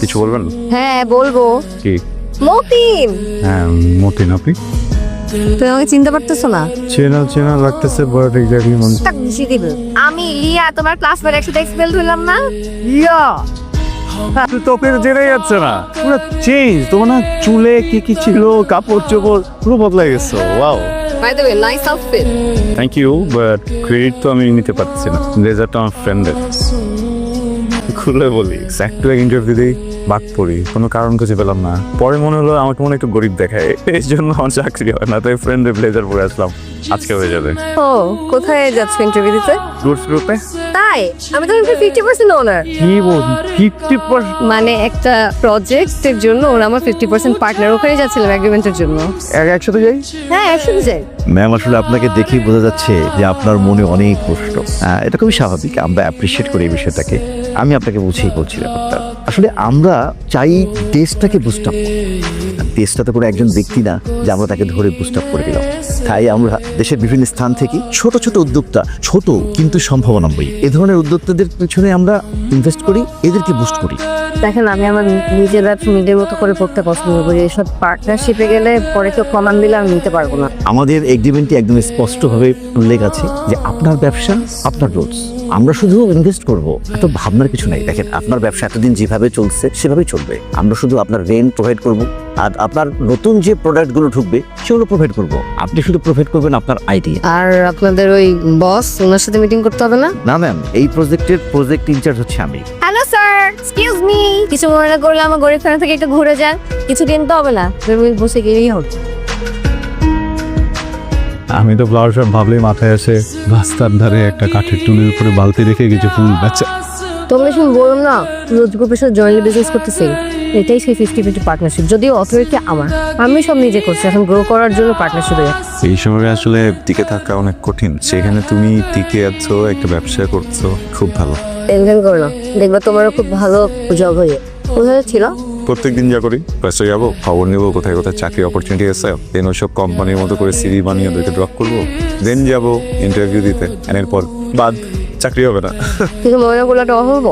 কিছু বলবেন? হ্যাঁ বলবো। কি? মতিন। হ্যাঁ মতিন, আপনি? তুই আমাকে চিনতে পারতেছো না? চেনা চেনা লাগতেছে, বাট এক্স্যাক্টলি মন। তাক বুঝিয়ে দিব। আমি লিয়া, তোমার ক্লাসমেট, একসাথে এক্সপেল হইলাম না? ইয়া তুই তো ওকে জেনে যাচ্ছে না, পুরো চেঞ্জ। তোমার না চুলে কি কি ছিল, কাপড় চোপড় পুরো বদলে গেছে। Wow, by the way nice outfit. Thank you, but credit তো আমি নিতে পারছি না। রেজাল্টটা আমার ফ্রেন্ডের। খুলে বলি, একটু ইন্টারভিউ দিই, বাদ পড়ি, কোনো কারণ খুঁজে পেলাম না। পরে মনে হলো আমাকে মনে একটু গরিব দেখায়, এই জন্য আমার চাকরি হয় না। তাই ফ্রেন্ডের ব্লেজার পরে আসলাম, আজকে হয়ে যাবে। ও কোথায় যাচ্ছ ইন্টারভিউ দিতে? গুডস গ্রুপে। তাই আমি তো 50% ওনার। কি বল, 50%? মানে একটা প্রজেক্টের জন্য ওরা আমার 50% পার্টনার। ওখানে যাচ্ছিলাম এগ্রিমেন্টের জন্য। একসাথে যাই? হ্যাঁ একসাথে যাই। ম্যাম আসলে আপনাকে দেখেই বোঝা যাচ্ছে যে আপনার মনে অনেক কষ্ট। এটা খুবই স্বাভাবিক, আমরা অ্যাপ্রিসিয়েট করি এই বিষয়টাকে। আমি আপনাকে বুঝেই বলছি ব্যাপারটা। আসলে আমরা চাই দেশটাকে বুস্ট আপ। দেশটা তো কোনো একজন ব্যক্তি না যে আমরা তাকে ধরে বুস্ট আপ করে দিলাম। তাই আমরা দেশের বিভিন্ন স্থান থেকে ছোট ছোট উদ্যোক্তা, ছোট কিন্তু সম্ভাবনাময়ী এ ধরনের উদ্যোক্তাদের পিছনে আমরা ইনভেস্ট করি, এদেরকে বুস্ট করি। দেখেন আমি আমার নিজের ব্যবসা নিজের মতো করে করতে পছন্দ করি। এসব পার্টনারশিপে গেলে পরে কেউ কমান দিলে আমি নিতে পারবো না। আমাদের এগ্রিমেন্টে একদম স্পষ্টভাবে উল্লেখ আছে যে আপনার ব্যবসা, আপনার রুলস। আমরা শুধু ইনভেস্ট করব, এত ভাবনার কিছু নাই। দেখেন আপনার ব্যবসা এতদিন যেভাবে চলছে সেভাবেই চলবে। আমরা শুধু আপনার রেন্ট প্রোভাইড করব, আর আপনার নতুন যে প্রোডাক্টগুলো ঢুকবে সেগুলো প্রোভাইড করব। আপনি শুধু প্রোভাইড করবেন আপনার আইডিয়া। আর আপনাদের ওই বস, ওনার সাথে মিটিং করতে হবে না? না ম্যাম, এই প্রজেক্টের প্রজেক্ট ইনচার্জ হচ্ছে আমি। Hello sir, excuse me. কিছু মনে করলে আমার গরিব ফ্যান থেকে একটু ঘুরে যান। কিছু কিনতে হবে না, বসে গেলেই হবে। আমি তো ফ্লাওয়ার শপ ভাবলেই মাথায় আসে রাস্তার ধারে একটা কাঠের টুলের উপরে বালতি রেখে কিছু ফুল বেচা। তোমরা শুন বললাম না রোজ গ্রুপের সাথে জয়েন্টলি বিজনেস করতেছি। এটাই সেই 50-50 পার্টনারশিপ। যদিও অথরিটি আমার, আমি সব নিজে করছি। এখন গ্রো করার জন্য পার্টনারশিপে যাচ্ছি। এই সময় আসলে টিকে থাকা অনেক কঠিন, সেখানে তুমি টিকে আছো, একটা ব্যবসা করছো, খুব ভালো। টেনশন করো না, দেখবা তোমারও খুব ভালো জব হয়ে। কোথায় ছিল? প্রত্যেকদিন যা করি, ফার্স্টে যাবো, খবর নেবো কোথায় কোথায় চাকরি অপরচুনিটি আছে, দেন ওইসব কোম্পানির মতো করে সিভি বানিয়ে ওদেরকে ড্রপ করবো, দেন যাবো ইন্টারভিউ দিতে, এরপর বাদ চাকরি হবে না। কিছু মনে করলে একটা অহর্ব।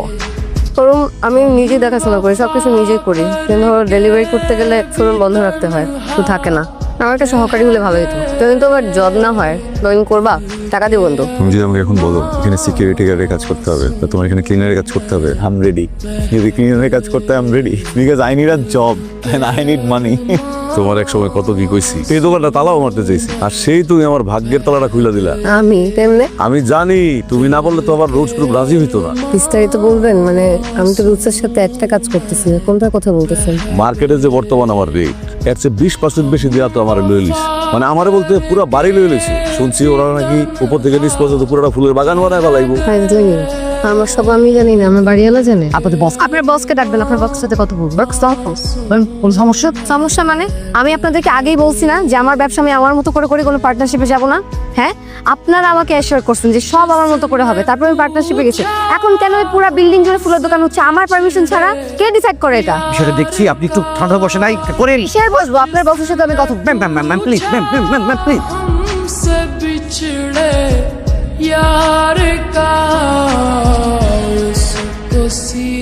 কারণ আমি নিজে দেখাশোনা করি, সবকিছু নিজেই করি। কিন্তু ডেলিভারি করতে গেলে শোরুম বন্ধ রাখতে হয়, তো থাকে না। আমার একটা সহকারী হলে ভালো হতো। তুমি তো আবার জব না হয় জয়েন করবা, টাকা দিয়ে বন্ধু। তুমি যদি আমাকে এখন বলো এখানে সিকিউরিটি গার্ডের কাজ করতে হবে, তো তোমার এখানে ক্লিনারের কাজ করতে হবে, আই এম রেডি। যদি ক্লিনারের কাজ করতে I am ready, because I need a job and I need money. তোমার এক সময় কত কি কইছি, সেই দোকানটা তালাও মারতে চাইছি, আর সেই তুমি আমার ভাগ্যের তালাটা খুলে দিলা। আমি তেমনি আমি জানি তুমি না বললে তো আবার রোজ গ্রুপ রাজি হইতো না। বিস্তারিত বলবেন? মানে আমি তো রুটসের সাথে একটা কাজ করতেছি, কোনটার কথা বলতেছেন? মার্কেটে যে বর্তমান আমার রেট, এর চেয়ে 20% বেশি দেওয়া তো আমার লয়ে লিস। মানে আমারে বলতে পুরো বাড়ি লয়ে লিছি। শুনছি ওরা নাকি উপর থেকে নিচ পর্যন্ত পুরোটা ফুলের বাগান বানায় ফেলাইবো। আমার সব আমি জানি না, আমার বাড়িওয়ালা জানে। আপনাদের বস, আপনার বসকে ডাকবেন, আপনার বসের সাথে কথা বলবেন। কোন সমস্যা? সমস্যা মানে আমি আপনাদেরকে আগেই বলছি না যে আমার ব্যবসা আমি আমার মতো করে করি, কোনো পার্টনারশিপে যাব না। হ্যাঁ, আপনারা আমাকে অ্যাসিওর করছেন যে সব আমার মতো করে হবে, তারপর আমি পার্টনারশিপে গেছি। এখন কেন এই পুরো বিল্ডিং জুড়ে ফুলের দোকান হচ্ছে আমার পারমিশন ছাড়া? কে ডিসাইড করে এটা? বিষয়টা দেখছি আপনি একটু ঠান্ডা বসে নাই করেন। কিসের বসবো? আপনার বসের সাথে আমি কথা ma'am ma'am ma'am please, ma'am ma'am ma'am ma'am please. हमसे बिछड़े यार का उसको सी